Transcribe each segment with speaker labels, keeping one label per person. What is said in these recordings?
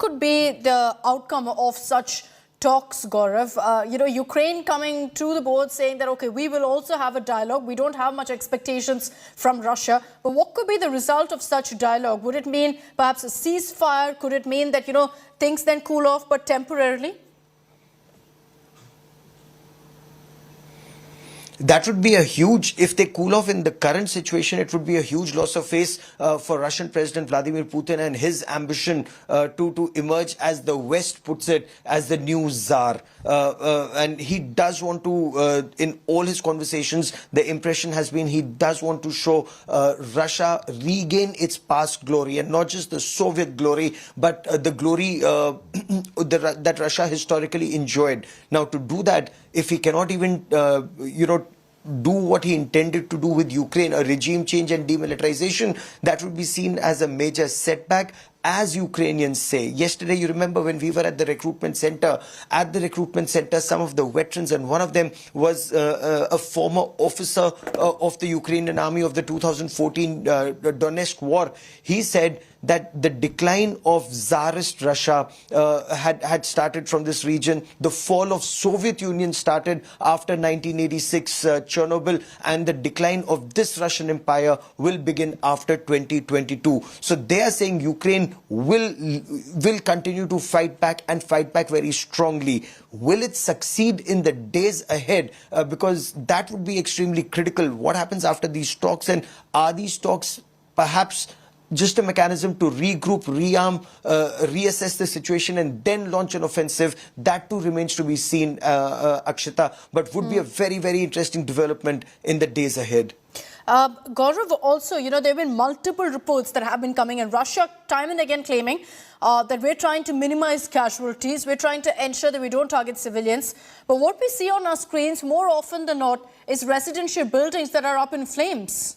Speaker 1: could be the outcome of such talks, Gaurav? Ukraine coming to the board saying that, okay, we will also have a dialogue. We don't have much expectations from Russia. But what could be the result of such dialogue? Would it mean perhaps a ceasefire? Could it mean that, things then cool off, but temporarily?
Speaker 2: That would be a huge, if they cool off in the current situation, it would be a huge loss of face for Russian President Vladimir Putin and his ambition to emerge, as the West puts it, as the new Tsar. And he does want to, in all his conversations, the impression has been he does want to show Russia regain its past glory, and not just the Soviet glory, but the glory that Russia historically enjoyed. Now, to do that, if he cannot even, do what he intended to do with Ukraine, a regime change and demilitarization, that would be seen as a major setback, as Ukrainians say. Yesterday, you remember when we were at the recruitment center, some of the veterans, and one of them was a former officer of the Ukrainian army of the 2014 Donetsk war. He said that the decline of Tsarist Russia had started from this region. The fall of Soviet Union started after 1986 Chernobyl, and the decline of this Russian empire will begin after 2022. So they are saying Ukraine will continue to fight back, and fight back very strongly. Will it succeed in the days ahead? Because that would be extremely critical. What happens after these talks, and are these talks perhaps just a mechanism to regroup, rearm, reassess the situation, and then launch an offensive? That too remains to be seen, Akshita, but would be a very, very interesting development in the days ahead.
Speaker 1: Gaurav, also, there have been multiple reports that have been coming in. Russia time and again claiming that we're trying to minimize casualties. We're trying to ensure that we don't target civilians. But what we see on our screens more often than not is residential buildings that are up in flames.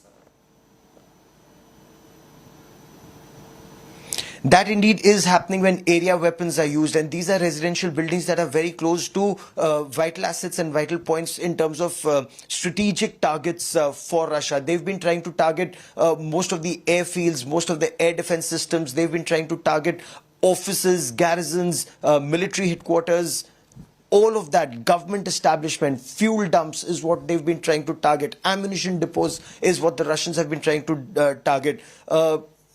Speaker 2: That indeed is happening when area weapons are used, and these are residential buildings that are very close to vital assets and vital points in terms of strategic targets for Russia. They've been trying to target most of the airfields, most of the air defense systems. They've been trying to target offices, garrisons, military headquarters. All of that, government establishment, fuel dumps is what they've been trying to target. Ammunition depots is what the Russians have been trying to target.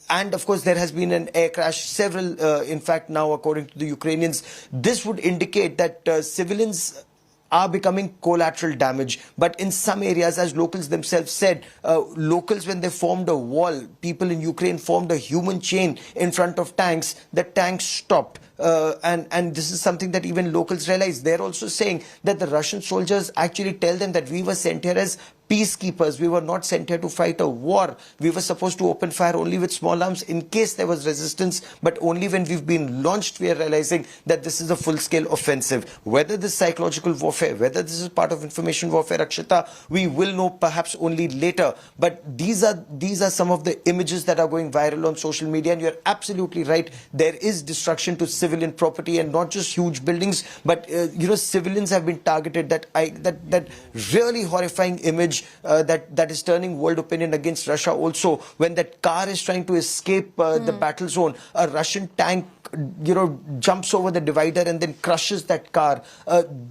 Speaker 2: And of course, there has been an air crash, several, in fact, now, according to the Ukrainians. This would indicate that civilians are becoming collateral damage. But in some areas, as locals themselves said, locals, when they formed a wall, people in Ukraine formed a human chain in front of tanks. The tanks stopped. And this is something that even locals realize. They're also saying that the Russian soldiers actually tell them that we were sent here as peacekeepers. We were not sent here to fight a war. We were supposed to open fire only with small arms in case there was resistance, but only when we've been launched we are realizing that this is a full-scale offensive. Whether this is psychological warfare, whether this is part of information warfare, Akshita, we will know perhaps only later. But these are some of the images that are going viral on social media, and you're absolutely right. There is destruction to civilian property, and not just huge buildings, but civilians have been targeted. That really horrifying image that is turning world opinion against Russia also, when that car is trying to escape the battle zone, a Russian tank jumps over the divider and then crushes that car.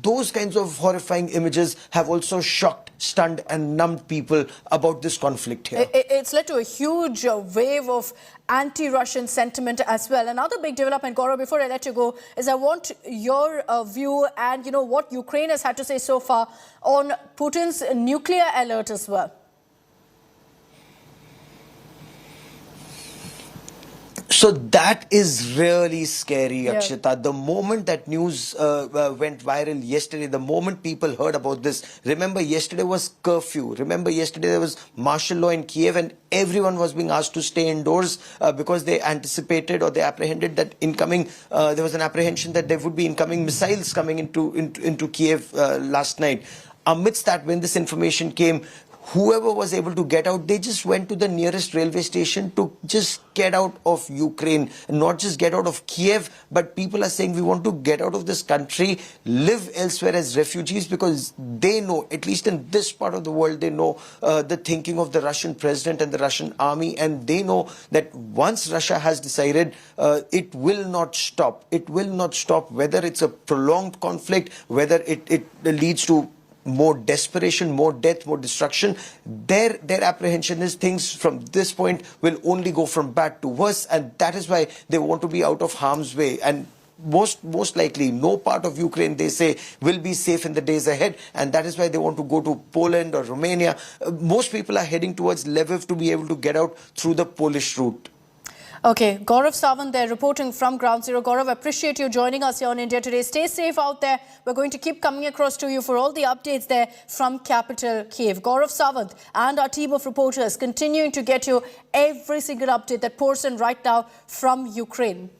Speaker 2: Those kinds of horrifying images have also shocked, stunned and numbed people about this conflict here.
Speaker 1: It's led to a huge wave of anti-Russian sentiment as well. Another big development, Gaurav, before I let you go, is I want your view and what Ukraine has had to say so far on Putin's nuclear alert as well.
Speaker 2: So that is really scary, Akshita. The moment that news went viral yesterday, the moment people heard about this, remember yesterday was curfew. Remember yesterday there was martial law in Kyiv, and everyone was being asked to stay indoors because they anticipated or they apprehended that incoming, there was an apprehension that there would be incoming missiles coming into Kyiv last night. Amidst that, when this information came, whoever was able to get out, they just went to the nearest railway station to just get out of Ukraine, not just get out of Kyiv, but people are saying we want to get out of this country, live elsewhere as refugees, because they know, at least in this part of the world, they know the thinking of the Russian president and the Russian army, and they know that once Russia has decided, it will not stop. It will not stop, whether it's a prolonged conflict, whether it leads to more desperation, more death, more destruction. Their apprehension is things from this point will only go from bad to worse, and that is why they want to be out of harm's way. And most likely no part of Ukraine, they say, will be safe in the days ahead, and that is why they want to go to Poland or Romania. Most people are heading towards Lviv to be able to get out through the Polish route.
Speaker 1: Okay, Gaurav Sawant there reporting from Ground Zero. Gaurav, appreciate you joining us here on India Today. Stay safe out there. We're going to keep coming across to you for all the updates there from capital Kyiv. Gaurav Sawant and our team of reporters continuing to get you every single update that pours in right now from Ukraine.